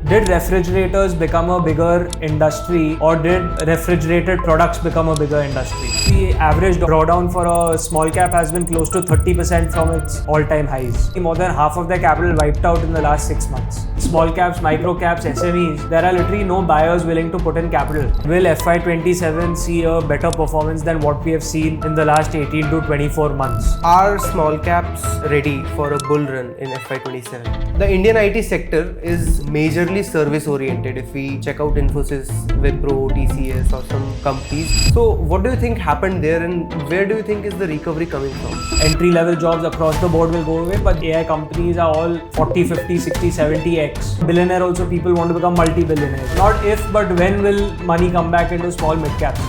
Did refrigerators become a bigger industry, or did refrigerated products become a bigger industry? The average drawdown for a small cap has been close to 30% from its all-time highs. More than half of their capital wiped out in the last 6 months. Small caps, micro caps, SMEs, there are literally no buyers willing to put in capital. Will FY27 see a better performance than what we have seen in the last 18 to 24 months? Are small caps ready for a bull run in FY27? The Indian IT sector is majorly service oriented. If we check out Infosys, Wipro, TCS or some companies. So what do you think happened there, and where do you think is the recovery coming from? Entry level jobs across the board will go away, but AI companies are all 40, 50, 60, 70x. Billionaire also, people want to become multi-billionaires. Not if, but when will money come back into small mid caps?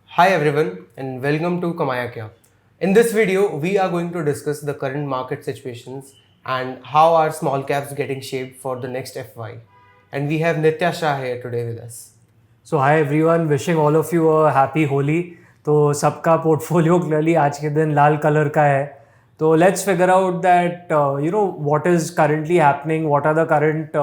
Hi everyone and welcome to Kamaya Kya. In this video, we are going to discuss the current market situations and how are small caps getting shaped for the next FY. And we have Nitya Shah here today with us. So hi everyone, wishing all of you a happy Holi. तो सबका portfolio clearly आज के दिन लाल color का है. So let's figure out that what is currently happening, what are the current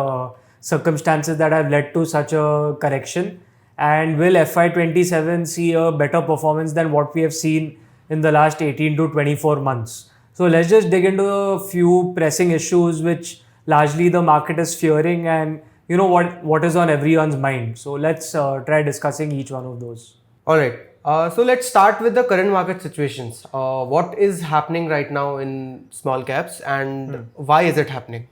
circumstances that have led to such a correction, and will FY27 see a better performance than what we have seen in the last 18 to 24 months. So let's just dig into a few pressing issues which largely the market is fearing, and what is on everyone's mind. So let's try discussing each one of those. Alright, so let's start with the current market situations. What is happening right now in small caps and why is it happening?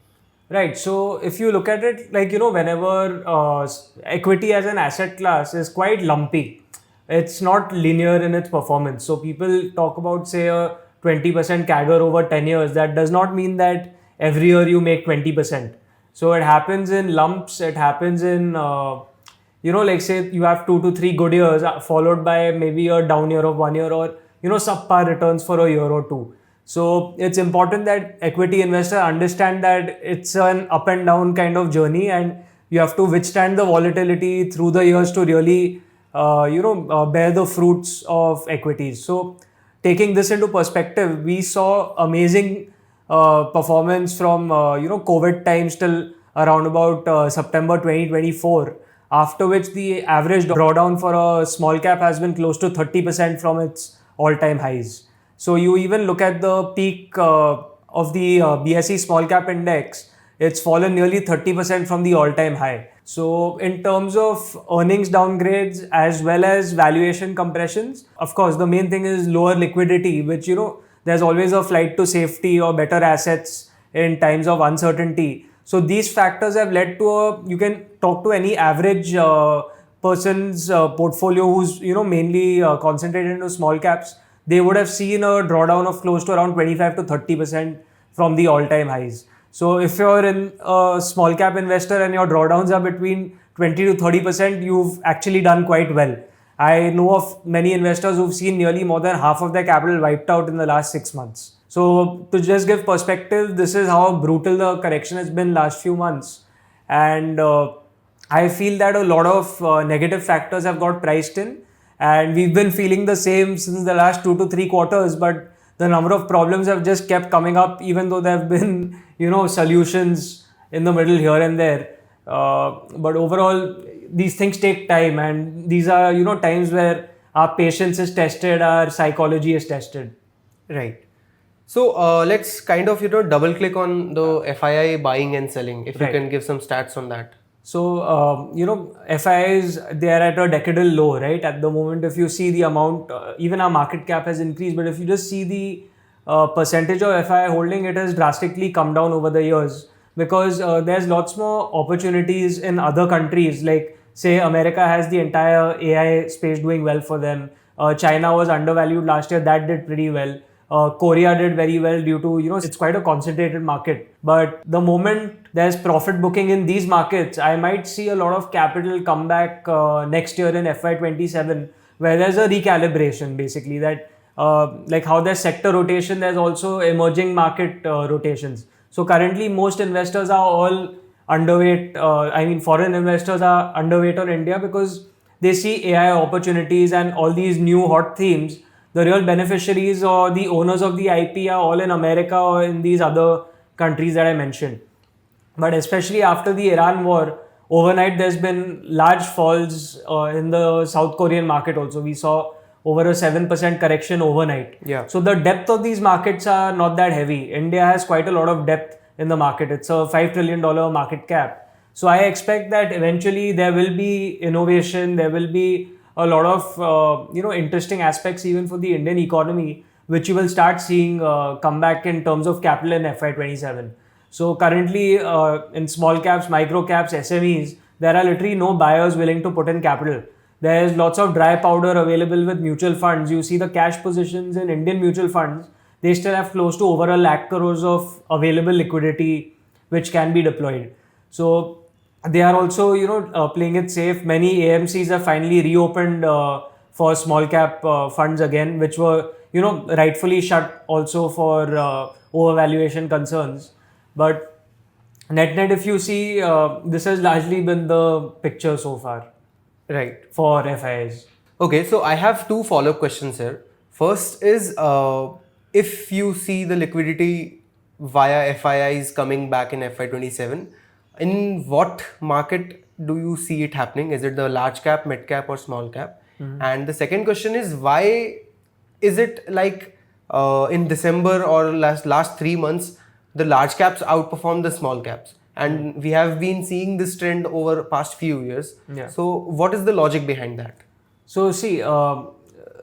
Right. So if you look at it, whenever equity as an asset class is quite lumpy, it's not linear in its performance. So people talk about, say, a 20% CAGR over 10 years. That does not mean that every year you make 20%. So it happens in lumps. It happens in, say you have 2 to 3 good years followed by maybe a down year of 1 year, or, subpar returns for a year or two. So it's important that equity investors understand that it's an up and down kind of journey, and you have to withstand the volatility through the years to really, bear the fruits of equities. So taking this into perspective, we saw amazing performance from, COVID times till around about September 2024, after which the average drawdown for a small cap has been close to 30% from its all-time highs. So you even look at the peak of the BSE small cap index, it's fallen nearly 30% from the all-time high. So in terms of earnings downgrades as well as valuation compressions, of course, the main thing is lower liquidity, which, there's always a flight to safety or better assets in times of uncertainty. So these factors have led to you can talk to any average person's portfolio who's, mainly concentrated into small caps. They would have seen a drawdown of close to around 25 to 30% from the all-time highs. So if you're in a small cap investor and your drawdowns are between 20 to 30%, you've actually done quite well. I know of many investors who've seen nearly more than half of their capital wiped out in the last 6 months. So to just give perspective, this is how brutal the correction has been last few months. And I feel that a lot of negative factors have got priced in. And we've been feeling the same since the last 2 to 3 quarters, but the number of problems have just kept coming up, even though there have been, solutions in the middle here and there. But overall, these things take time, and these are, times where our patience is tested, our psychology is tested. Right. So let's kind of, double click on the FII buying and selling, if you can give some stats on that. So, FIIs, they are at a decadal low, right? At the moment, if you see the amount, even our market cap has increased, but if you just see the percentage of FII holding, it has drastically come down over the years, because there's lots more opportunities in other countries. Like, say, America has the entire AI space doing well for them. China was undervalued last year, that did pretty well. Korea did very well due to, it's quite a concentrated market. But the moment there's profit booking in these markets, I might see a lot of capital come back next year in FY27, where there's a recalibration, basically, that like how there's sector rotation, there's also emerging market rotations. So currently, most investors are all underweight. Foreign investors are underweight on India because they see AI opportunities and all these new hot themes the real beneficiaries or the owners of the IP are all in America or in these other countries that I mentioned. But especially after the Iran war, overnight there's been large falls in the South Korean market also. We saw over a 7% correction overnight. Yeah. So the depth of these markets are not that heavy. India has quite a lot of depth in the market. It's a $5 trillion market cap. So I expect that eventually there will be innovation, there will be a lot of interesting aspects even for the Indian economy, which you will start seeing come back in terms of capital in FY27. So currently in small caps, micro caps, SMEs, there are literally no buyers willing to put in capital. There's lots of dry powder available with mutual funds. You see the cash positions in Indian mutual funds, they still have close to over 1 lakh crores of available liquidity which can be deployed. So they are also, playing it safe. Many AMCs have finally reopened for small cap funds again, which were, rightfully shut also for overvaluation concerns. But net, if you see, this has largely been the picture so far. Right. For FIIs. Okay, so I have two follow-up questions here. First is, if you see the liquidity via FIIs coming back in FY27, in what market do you see it happening? Is it the large cap, mid cap or small cap? And the second question is, why is it like in December or last 3 months, the large caps outperform the small caps? And we have been seeing this trend over past few years. Yeah. So what is the logic behind that? So see,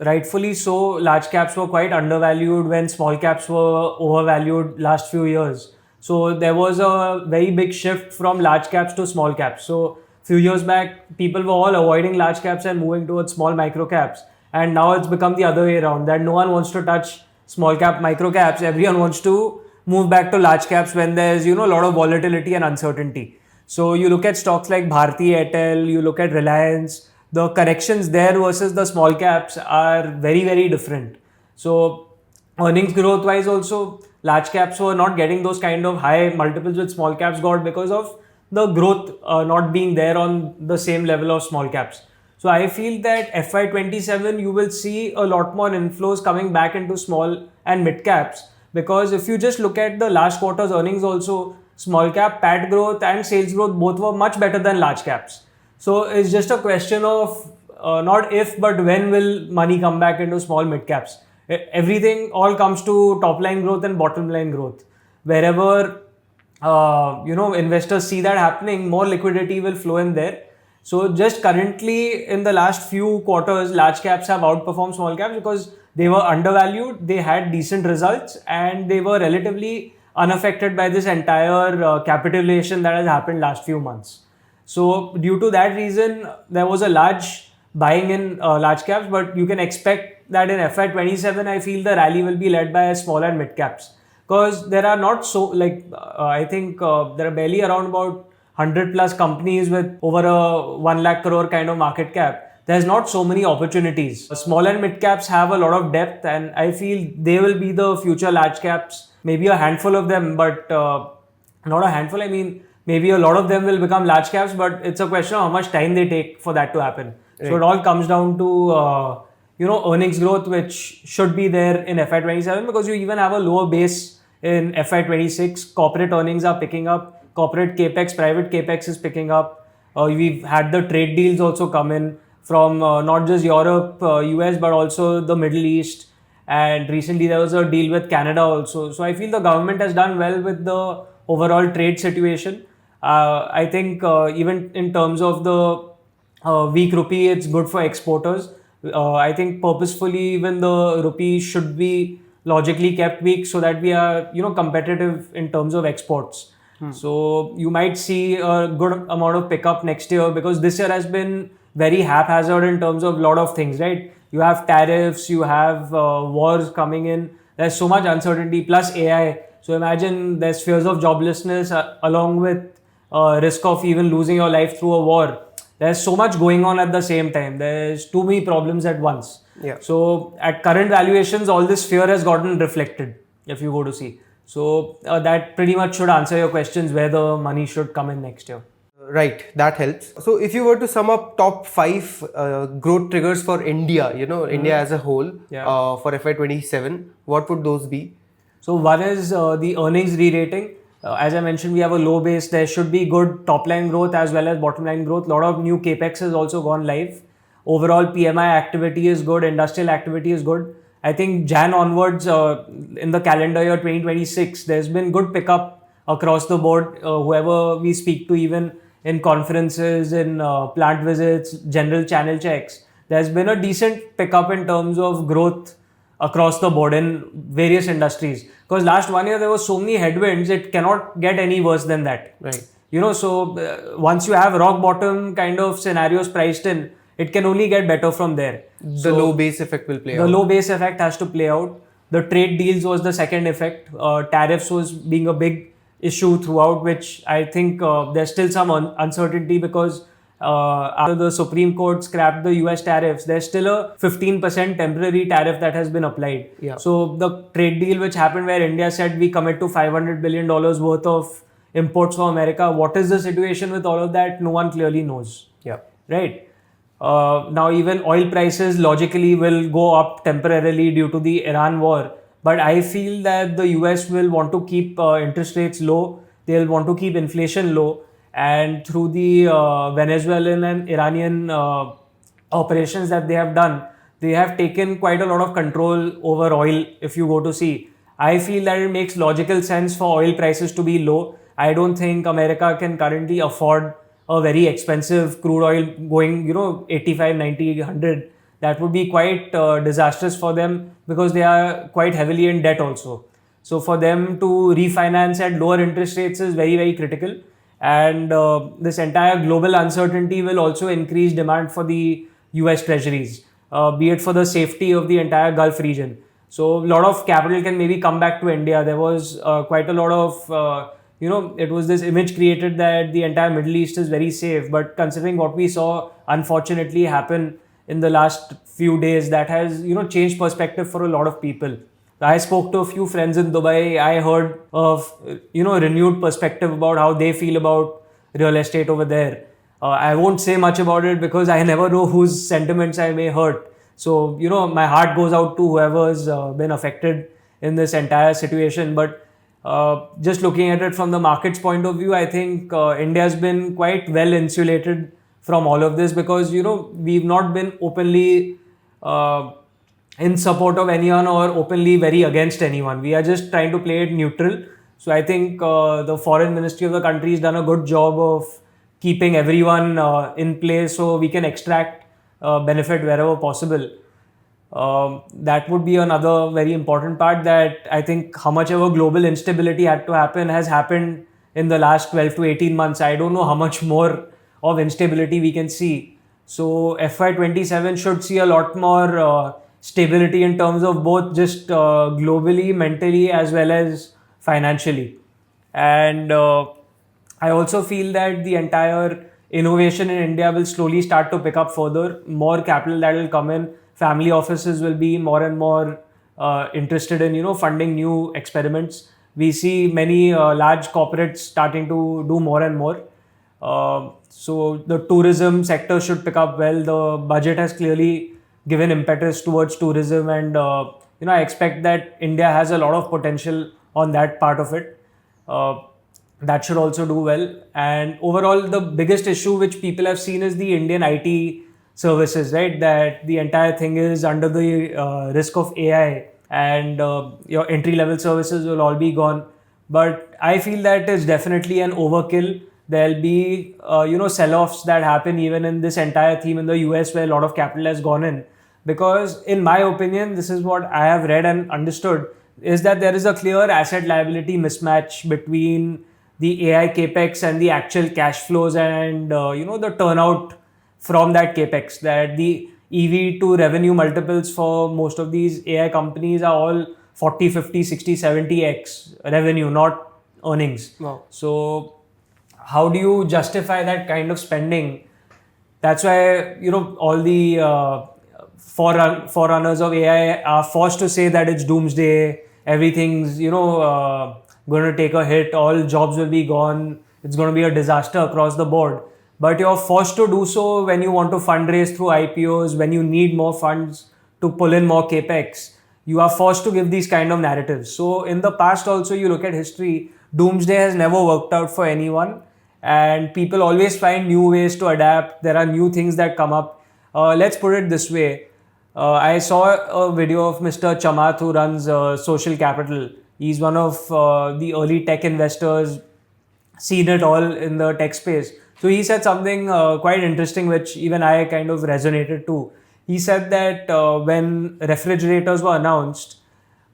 rightfully so, large caps were quite undervalued when small caps were overvalued last few years. So there was a very big shift from large caps to small caps. So few years back, people were all avoiding large caps and moving towards small micro caps. And now it's become the other way around, that no one wants to touch small cap micro caps. Everyone wants to move back to large caps when there's, a lot of volatility and uncertainty. So you look at stocks like Bharti Airtel, you look at Reliance, the corrections there versus the small caps are very, very different. So earnings growth wise also, large caps were not getting those kind of high multiples which small caps got because of the growth not being there on the same level of small caps. So I feel that FY27 you will see a lot more inflows coming back into small and mid caps. Because if you just look at the last quarter's earnings also, small cap PAT growth and sales growth both were much better than large caps. So it's just a question of not if but when will money come back into small mid caps. Everything all comes to top line growth and bottom line growth. Wherever investors see that happening, more liquidity will flow in there. So just currently in the last few quarters, large caps have outperformed small caps because they were undervalued, they had decent results, and they were relatively unaffected by this entire capitulation that has happened last few months. So due to that reason, there was a large buying in large caps, but you can expect that in FY27, I feel the rally will be led by small and mid caps. Because there are not so, I think there are barely around about 100 plus companies with over a 1 lakh crore kind of market cap. There's not so many opportunities. Small and mid caps have a lot of depth, and I feel they will be the future large caps. Maybe a handful of them, but not a handful. I mean, maybe a lot of them will become large caps, but it's a question of how much time they take for that to happen. Right. So it all comes down to earnings growth, which should be there in FY27 because you even have a lower base in FY26. Corporate earnings are picking up. Corporate capex, private capex is picking up. We've had the trade deals also come in from not just Europe, US, but also the Middle East. And recently there was a deal with Canada also. So I feel the government has done well with the overall trade situation. I think even in terms of the weak rupee, it's good for exporters. I think purposefully even the rupee should be logically kept weak so that we are competitive in terms of exports. So you might see a good amount of pickup next year because this year has been very haphazard in terms of a lot of things, right? You have tariffs, you have wars coming in. There's so much uncertainty plus AI. So imagine there's fears of joblessness along with risk of even losing your life through a war. There's so much going on at the same time. There's too many problems at once. Yeah. So at current valuations, all this fear has gotten reflected if you go to see. So that pretty much should answer your questions where the money should come in next year. Right, that helps. So if you were to sum up top 5 growth triggers for India, India as a whole, for FY27, what would those be? So one is the earnings re-rating. As I mentioned, we have a low base. There should be good top line growth as well as bottom line growth. A lot of new capex has also gone live. Overall PMI activity is good. Industrial activity is good. I think Jan onwards, in the calendar year 2026, there's been good pickup across the board. Whoever we speak to, even in conferences, in plant visits, general channel checks, there's been a decent pickup in terms of growth across the board in various industries. Because last 1 year there was so many headwinds, it cannot get any worse than that. Right. So once you have rock bottom kind of scenarios priced in, it can only get better from there. The low base effect will play out. The low base effect has to play out. The trade deals was the second effect. Tariffs was being a big issue throughout, which I think there's still some uncertainty because after the Supreme Court scrapped the US tariffs, there's still a 15% temporary tariff that has been applied. Yeah. So the trade deal which happened where India said we commit to $500 billion worth of imports from America. What is the situation with all of that? No one clearly knows. Yeah. Right. Now even oil prices logically will go up temporarily due to the Iran war. But I feel that the US will want to keep interest rates low. They'll want to keep inflation low. And through the Venezuelan and Iranian operations that they have done, they have taken quite a lot of control over oil. If you go to see, I feel that it makes logical sense for oil prices to be low. I don't think America can currently afford a very expensive crude oil going, 85, 90, 100. That would be quite disastrous for them because they are quite heavily in debt also. So for them to refinance at lower interest rates is very, very critical. And this entire global uncertainty will also increase demand for the US treasuries, be it for the safety of the entire Gulf region. So a lot of capital can maybe come back to India. There was quite a lot of, it was this image created that the entire Middle East is very safe. But considering what we saw unfortunately happen in the last few days, that has, changed perspective for a lot of people. I spoke to a few friends in Dubai. I heard of, renewed perspective about how they feel about real estate over there. I won't say much about it because I never know whose sentiments I may hurt. So, my heart goes out to whoever's been affected in this entire situation. But just looking at it from the market's point of view, I think India's been quite well insulated from all of this because, we've not been openly in support of anyone or openly very against anyone. We are just trying to play it neutral. So I think the foreign ministry of the country has done a good job of keeping everyone in place so we can extract benefit wherever possible. That would be another very important part, that I think how much ever global instability had to happen has happened in the last 12 to 18 months. I don't know how much more of instability we can see. So FY27 should see a lot more stability in terms of both just globally, mentally, as well as financially. And I also feel that the entire innovation in India will slowly start to pick up further. More capital that will come in. Family offices will be more and more interested in, funding new experiments. We see many large corporates starting to do more and more. So the tourism sector should pick up well. The budget has clearly given impetus towards tourism, and I expect that India has a lot of potential on that part of it. That should also do well. And overall, the biggest issue which people have seen is the Indian IT services, right? That the entire thing is under the risk of AI, and your entry-level services will all be gone. But I feel that is definitely an overkill. There'll be sell-offs that happen even in this entire theme in the US, where a lot of capital has gone in. Because in my opinion, this is what I have read and understood, is that there is a clear asset liability mismatch between the AI capex and the actual cash flows and the turnout from that capex. That the EV to revenue multiples for most of these AI companies are all 40, 50, 60, 70x revenue, not earnings. Wow. So how do you justify that kind of spending? That's why all the forerunners of AI are forced to say that it's doomsday, everything's going to take a hit, all jobs will be gone, it's going to be a disaster across the board. But you're forced to do so when you want to fundraise through IPOs, when you need more funds to pull in more capex. You are forced to give these kind of narratives. So in the past also, you look at history, doomsday has never worked out for anyone, and people always find new ways to adapt. There are new things that come up. Let's put it this way. I saw a video of Mr. Chamath, who runs Social Capital. He's one of the early tech investors, seen it all in the tech space. So he said something quite interesting, which even I kind of resonated to. He said that when refrigerators were announced,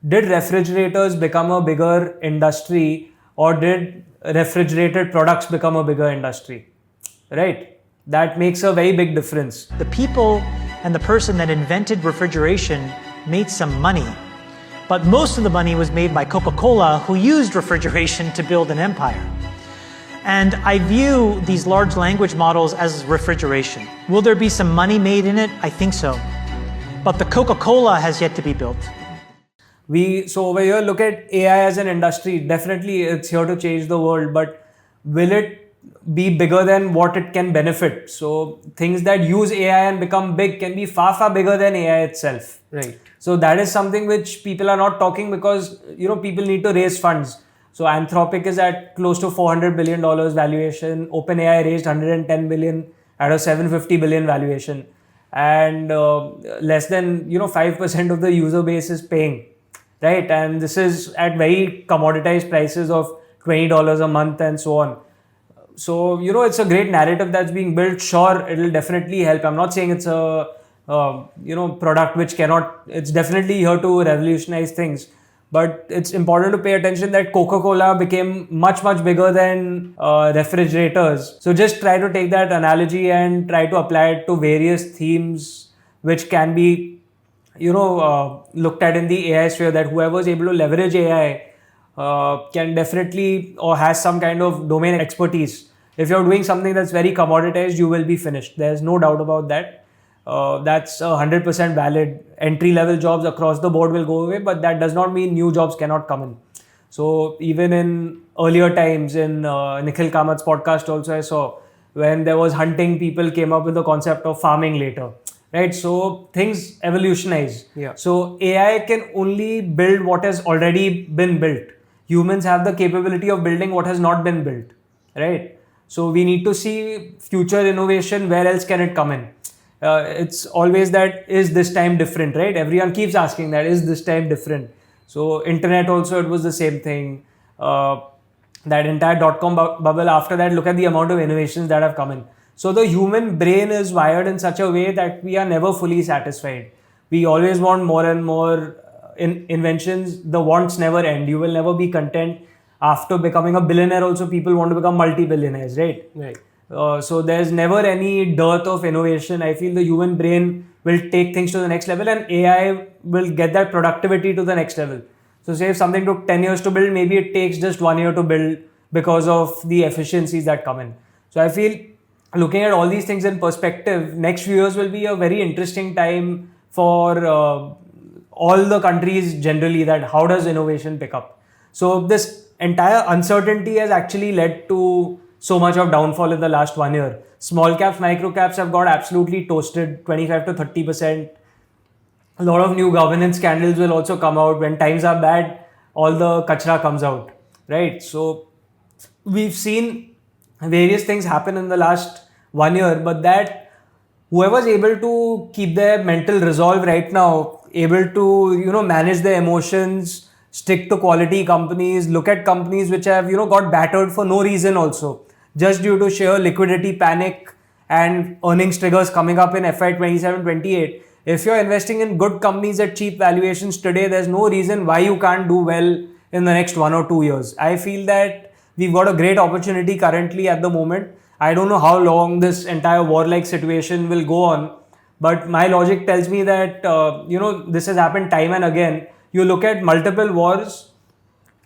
did refrigerators become a bigger industry, or did refrigerated products become a bigger industry? Right? That makes a very big difference. The people and the person that invented refrigeration made some money, but most of the money was made by Coca-Cola, who used refrigeration to build an empire. And I view these large language models as refrigeration. Will there be some money made in it? I think so. But the Coca-Cola has yet to be built. So over here, look at AI as an industry. Definitely it's here to change the world, but will it be bigger than what it can benefit? So things that use AI and become big can be far, far bigger than AI itself. Right. So that is something which people are not talking, because, people need to raise funds. So Anthropic is at close to $400 billion valuation. OpenAI raised 110 billion at a $750 billion valuation. And less than 5% of the user base is paying. Right? And this is at very commoditized prices of $20 a month and so on. So, it's a great narrative that's being built. Sure, it'll definitely help. I'm not saying it's a, product which cannot, it's definitely here to revolutionize things. But it's important to pay attention that Coca-Cola became much, much bigger than refrigerators. So just try to take that analogy and try to apply it to various themes which can be, looked at in the AI sphere, that whoever is able to leverage AI can definitely, or has some kind of domain expertise. If you're doing something that's very commoditized, you will be finished. There's no doubt about that. That's 100% valid. Entry-level jobs across the board will go away, but that does not mean new jobs cannot come in. So even in earlier times, in Nikhil Kamat's podcast also, I saw when there was hunting, people came up with the concept of farming later. Right? So things evolutionize. Yeah. So AI can only build what has already been built. Humans have the capability of building what has not been built. Right? So we need to see future innovation. Where else can it come in? It's always that, is this time different, right? Everyone keeps asking that, is this time different? So internet also, it was the same thing. That entire dot-com bubble, after that, look at the amount of innovations that have come in. So the human brain is wired in such a way that we are never fully satisfied. We always want more and more inventions. The wants never end. You will never be content. After becoming a billionaire also, people want to become multi-billionaires, right? Right. So there's never any dearth of innovation. I feel the human brain will take things to the next level, and AI will get that productivity to the next level. So say if something took 10 years to build, maybe it takes just 1 year to build because of the efficiencies that come in. So I feel, looking at all these things in perspective, next few years will be a very interesting time for all the countries generally, that how does innovation pick up. So this entire uncertainty has actually led to so much of downfall in the last 1 year. Small caps, micro caps have got absolutely toasted, 25 to 30%. A lot of new governance scandals will also come out. When times are bad, all the kachra comes out, right? So we've seen various things happen in the last 1 year, but that whoever's able to keep their mental resolve right now, able to, manage their emotions, stick to quality companies, look at companies which have, got battered for no reason also, just due to sheer liquidity panic and earnings triggers coming up in FY27, 28. If you're investing in good companies at cheap valuations today, there's no reason why you can't do well in the next 1 or 2 years. I feel that we've got a great opportunity currently at the moment. I don't know how long this entire war-like situation will go on, but my logic tells me that, this has happened time and again. You look at multiple wars,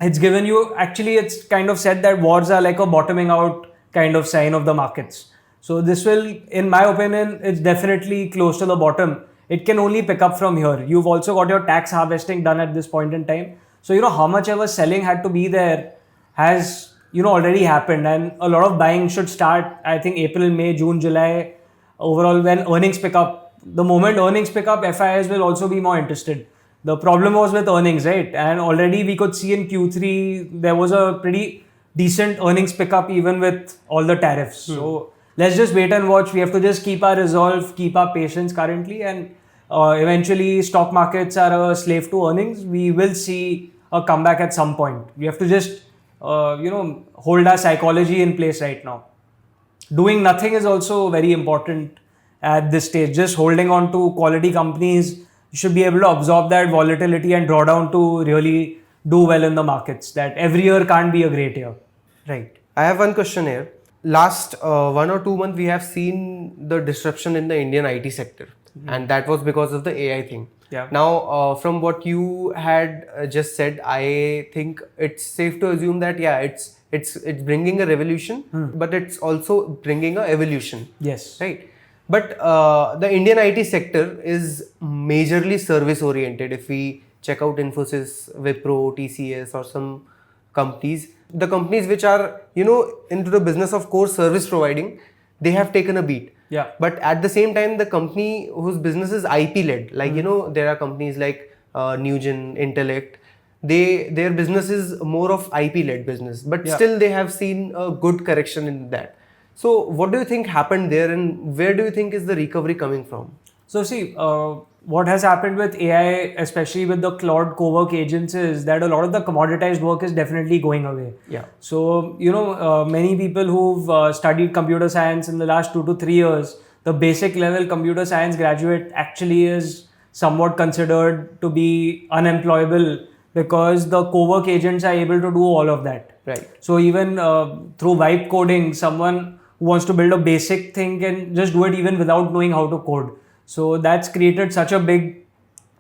it's given you, actually it's kind of said that wars are like a bottoming out kind of sign of the markets. So this will, in my opinion, it's definitely close to the bottom. It can only pick up from here. You've also got your tax harvesting done at this point in time. So, how much ever selling had to be there has already happened, and a lot of buying should start, I think, April, May, June, July. Overall, when earnings pick up, the moment earnings pick up, FIIs will also be more interested. The problem was with earnings, right? And already we could see in Q3 there was a pretty decent earnings pickup even with all the tariffs. So let's just wait and watch. We have to just keep our resolve, keep our patience currently, and eventually stock markets are a slave to earnings. We will see a comeback at some point. We have to just hold our psychology in place right now. Doing nothing is also very important at this stage. Just holding on to quality companies, you should be able to absorb that volatility and draw down to really do well in the markets. That every year can't be a great year. Right. I have one question here. Last 1 or 2 months, we have seen the disruption in the Indian IT sector, and that was because of the AI thing. Yeah. Now, from what you had just said, I think it's safe to assume that it's bringing a revolution, but it's also bringing a evolution. Yes. Right. But the Indian IT sector is majorly service oriented. If we check out Infosys, Wipro, TCS, or some companies, the companies which are into the business of core service providing, they have taken a beat. Yeah. But at the same time, the company whose business is IP led, like there are companies like Newgen, Intellect. Their business is more of IP led business, but still they have seen a good correction in that. So what do you think happened there, and where do you think is the recovery coming from? So see, what has happened with AI, especially with the Claude co-work agents, is that a lot of the commoditized work is definitely going away. Yeah. So, many people who've studied computer science in the last 2 to 3 years, the basic level computer science graduate actually is somewhat considered to be unemployable because the co-work agents are able to do all of that. Right. So even through vibe coding, someone who wants to build a basic thing can just do it even without knowing how to code. So that's created such a big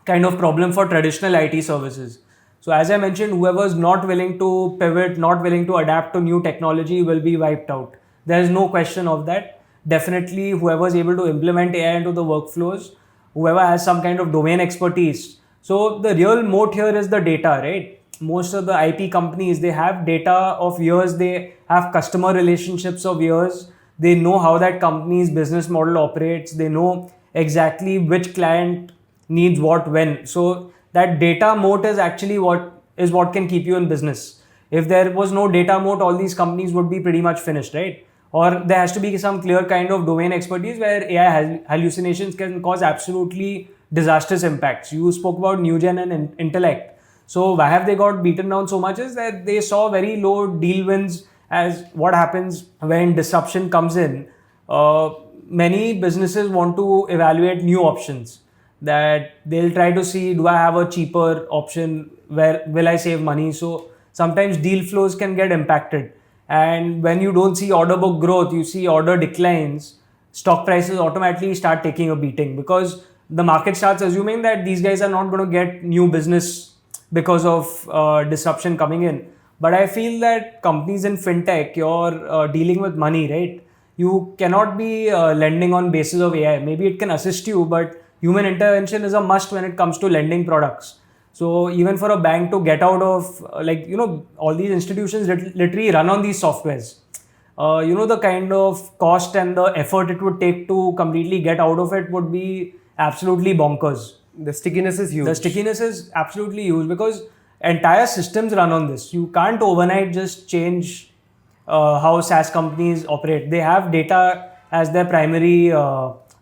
kind of problem for traditional IT services. So as I mentioned, whoever is not willing to pivot, not willing to adapt to new technology will be wiped out. There is no question of that. Definitely whoever is able to implement AI into the workflows, whoever has some kind of domain expertise. So the real moat here is the data, right? Most of the IP companies, they have data of years, they have customer relationships of years, they know how that company's business model operates, they know exactly which client needs what when. So that data moat is actually what can keep you in business. If there was no data moat, all these companies would be pretty much finished, right? Or there has to be some clear kind of domain expertise where AI hallucinations can cause absolutely disastrous impacts. You spoke about Newgen and Intellect. So why have they got beaten down so much is that they saw very low deal wins. As what happens when disruption comes in, many businesses want to evaluate new options, that they'll try to see, do I have a cheaper option, where will I save money? So sometimes deal flows can get impacted, and when you don't see order book growth, you see order declines, stock prices automatically start taking a beating because the market starts assuming that these guys are not going to get new business because of disruption coming in. But I feel that companies in fintech, you're dealing with money, right? You cannot be lending on basis of AI. Maybe it can assist you, but human intervention is a must when it comes to lending products. So even for a bank to get out of, all these institutions literally run on these softwares. The kind of cost and the effort it would take to completely get out of it would be absolutely bonkers. The stickiness is huge. The stickiness is absolutely huge because entire systems run on this. You can't overnight just change how SaaS companies operate. They have data as their primary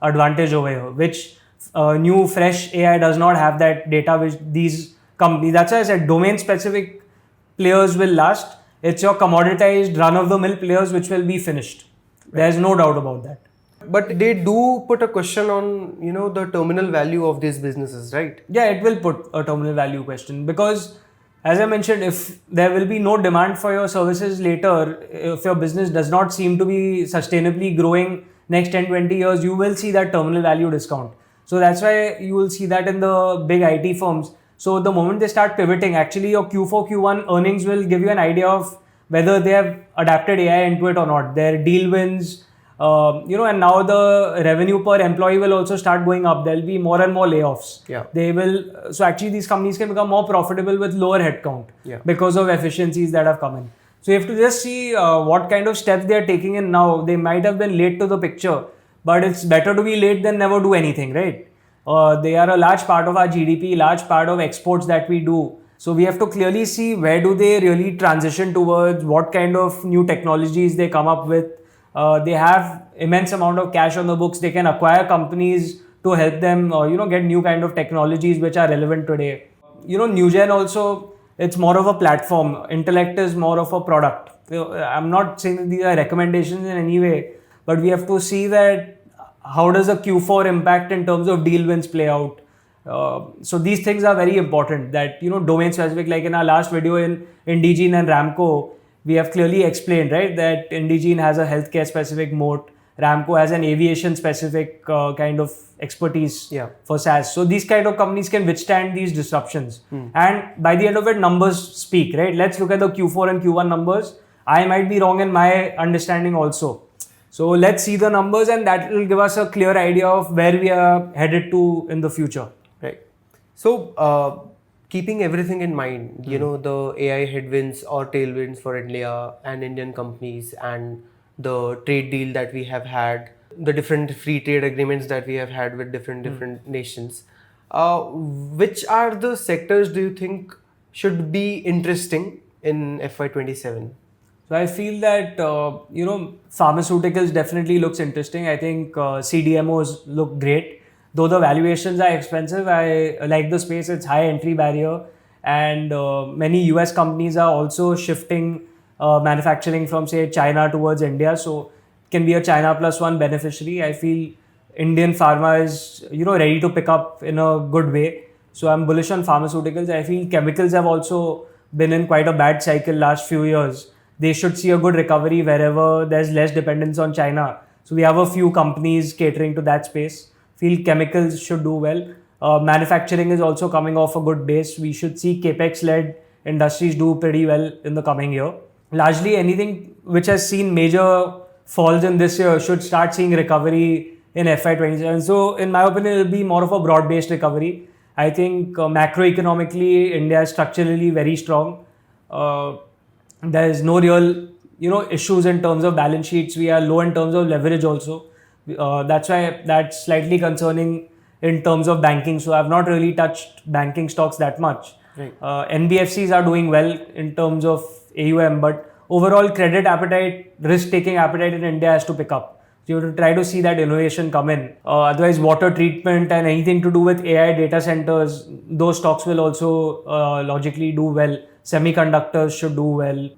advantage over here, which new fresh AI does not have that data which these companies. That's why I said domain specific players will last. It's your commoditized run-of-the-mill players which will be finished. Right. There's no doubt about that. But they do put a question on, the terminal value of these businesses, right? Yeah, it will put a terminal value question because, as I mentioned, if there will be no demand for your services later, if your business does not seem to be sustainably growing next 10-20 years, you will see that terminal value discount. So that's why you will see that in the big IT firms. So the moment they start pivoting, actually your Q4, Q1 earnings will give you an idea of whether they have adapted AI into it or not. Their deal wins, and now the revenue per employee will also start going up. There'll be more and more layoffs. Yeah. They will. So actually these companies can become more profitable with lower headcount because of efficiencies that have come in. So you have to just see what kind of steps they are taking in now. They might have been late to the picture, but it's better to be late than never do anything, right? They are a large part of our GDP, large part of exports that we do. So we have to clearly see where do they really transition towards, what kind of new technologies they come up with. They have immense amount of cash on the books. They can acquire companies to help them, get new kind of technologies which are relevant today. Newgen also, it's more of a platform. Intellect is more of a product. I'm not saying that these are recommendations in any way, but we have to see that how does a Q4 impact in terms of deal wins play out. So these things are very important, that domain specific. Like in our last video in Indegene and Ramco, we have clearly explained, right, that Indegene has a healthcare specific moat, Ramco has an aviation specific kind of expertise for SaaS. So these kind of companies can withstand these disruptions. And by the end of it, numbers speak, right? Let's look at the Q4 and Q1 numbers. I might be wrong in my understanding also. So let's see the numbers, and that will give us a clear idea of where we are headed to in the future. Right. So keeping everything in mind, the AI headwinds or tailwinds for India and Indian companies, and the trade deal that we have had, the different free trade agreements that we have had with different nations, which are the sectors do you think should be interesting in FY27? So I feel that, pharmaceuticals definitely looks interesting. I think CDMOs look great. Though the valuations are expensive, I like the space. It's high entry barrier, and many US companies are also shifting manufacturing from, say, China towards India. So it can be a China plus one beneficiary. I feel Indian pharma is, ready to pick up in a good way. So I'm bullish on pharmaceuticals. I feel chemicals have also been in quite a bad cycle last few years. They should see a good recovery wherever there's less dependence on China. So we have a few companies catering to that space. Feel chemicals should do well. Manufacturing is also coming off a good base. We should see capex-led industries do pretty well in the coming year. Largely anything which has seen major falls in this year should start seeing recovery in FY27. So in my opinion, it will be more of a broad-based recovery. I think macroeconomically, India is structurally very strong. There is no real, issues in terms of balance sheets. We are low in terms of leverage also. That's why that's slightly concerning in terms of banking. So I've not really touched banking stocks that much. Right. NBFCs are doing well in terms of AUM, but overall credit appetite, risk-taking appetite in India has to pick up. So you have to try to see that innovation come in. Otherwise, water treatment and anything to do with AI data centers, those stocks will also logically do well. Semiconductors should do well.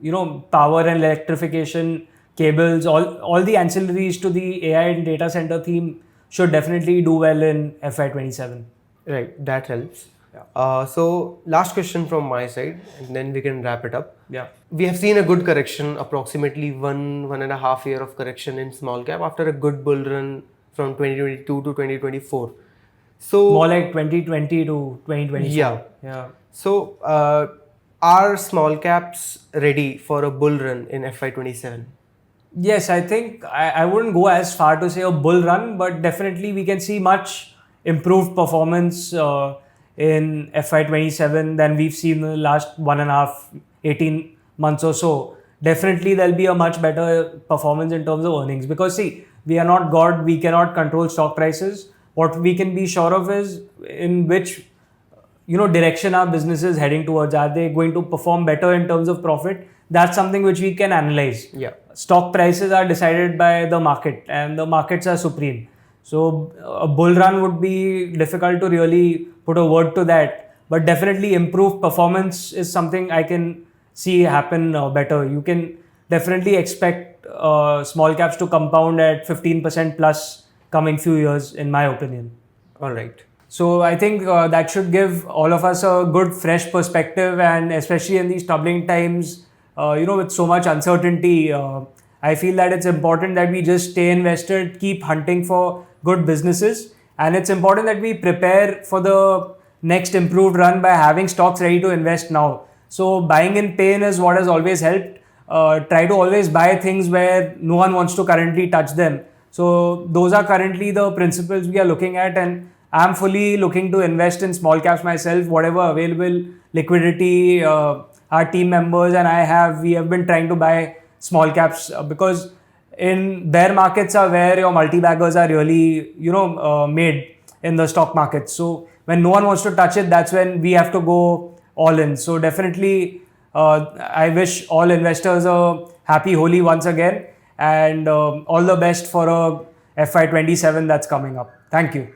Power and electrification, cables, all the ancillaries to the AI and data center theme should definitely do well in FY27. Right, that helps. So last question from my side, and then we can wrap it up. Yeah. We have seen a good correction, approximately 1.5 year of correction in small cap after a good bull run from 2022 to 2024. So more like 2020 to 2024. Yeah. So are small caps ready for a bull run in FY27? Yes, I think I wouldn't go as far to say a bull run, but definitely we can see much improved performance in FY27 than we've seen in the last 1.5, 18 months or so. Definitely there'll be a much better performance in terms of earnings, because see, we are not God, we cannot control stock prices. What we can be sure of is in which direction our business is heading towards. Are they going to perform better in terms of profit? That's something which we can analyze. Yeah. Stock prices are decided by the market, and the markets are supreme. So a bull run would be difficult to really put a word to that, but definitely improved performance is something I can see happen better. You can definitely expect small caps to compound at 15% plus coming few years, in my opinion. All right. So I think that should give all of us a good fresh perspective, and especially in these troubling times, with so much uncertainty, I feel that it's important that we just stay invested, keep hunting for good businesses, and it's important that we prepare for the next improved run by having stocks ready to invest now. So buying in pain is what has always helped. Try to always buy things where no one wants to currently touch them. So those are currently the principles we are looking at, and I'm fully looking to invest in small caps myself. Whatever available liquidity our team members and we have been trying to buy small caps because in bear markets are where your multi-baggers are really, made in the stock market. So when no one wants to touch it, that's when we have to go all in. So definitely, I wish all investors a happy Holi once again, and all the best for a FY27 that's coming up. Thank you.